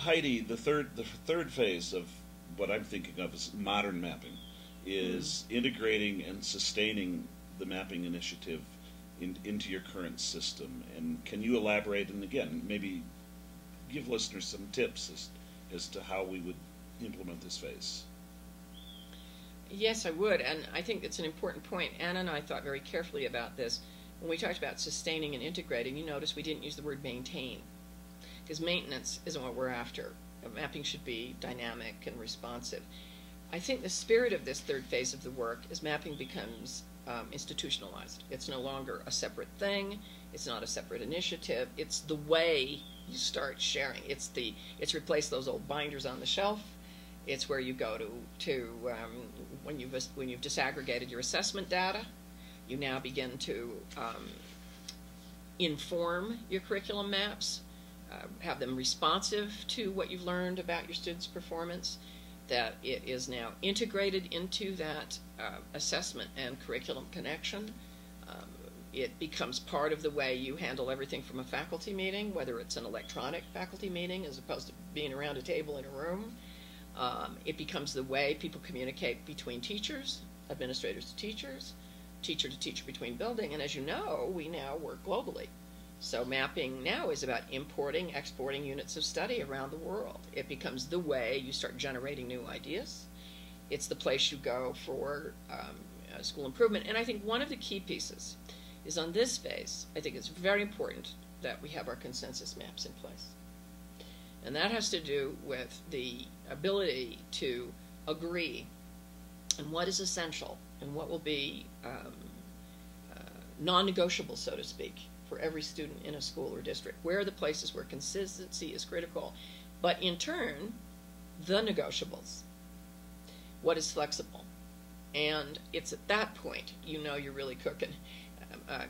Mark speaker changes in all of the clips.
Speaker 1: Heidi, the third phase of what I'm thinking of as modern mapping is integrating and sustaining the mapping initiative into your current system. And can you elaborate and again maybe give listeners some tips as to how we would implement this phase?
Speaker 2: Yes, I would, and I think it's an important point. Anna and I thought very carefully about this. When we talked about sustaining and integrating, you notice we didn't use the word maintain, because maintenance isn't what we're after. Mapping should be dynamic and responsive. I think the spirit of this third phase of the work is mapping becomes institutionalized. It's no longer a separate thing. It's not a separate initiative. It's the way you start sharing. It's replaced those old binders on the shelf. It's where you go to when you've disaggregated your assessment data. You now begin to inform your curriculum maps, have them responsive to what you've learned about your students' performance, that it is now integrated into that assessment and curriculum connection. It becomes part of the way you handle everything from a faculty meeting, whether it's an electronic faculty meeting as opposed to being around a table in a room. It becomes the way people communicate between teachers, administrators to teachers, teacher to teacher between building, and as you know, we now work globally. So mapping now is about importing, exporting units of study around the world. It becomes the way you start generating new ideas. It's the place you go for school improvement. And I think one of the key pieces is on this phase, I think it's very important that we have our consensus maps in place. And that has to do with the ability to agree on what is essential and what will be non-negotiable, so to speak, for every student in a school or district. Where are the places where consistency is critical? But in turn, the negotiables. What is flexible? And it's at that point you know you're really cooking.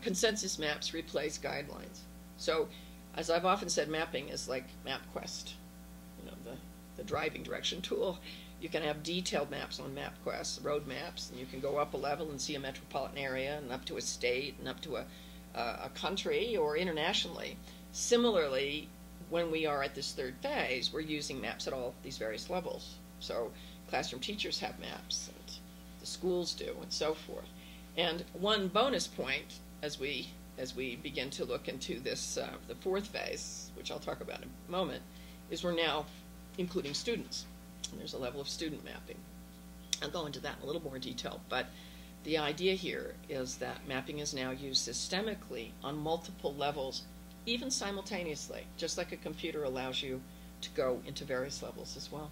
Speaker 2: Consensus maps replace guidelines. So, as I've often said, mapping is like MapQuest, the driving direction tool. You can have detailed maps on MapQuest, road maps, and you can go up a level and see a metropolitan area and up to a state and up to a country or internationally. Similarly, when we are at this third phase, we're using maps at all these various levels. So classroom teachers have maps, and the schools do, and so forth. And one bonus point as we begin to look into this, the fourth phase, which I'll talk about in a moment, is we're now including students. And there's a level of student mapping. I'll go into that in a little more detail, but the idea here is that mapping is now used systemically on multiple levels, even simultaneously, just like a computer allows you to go into various levels as well.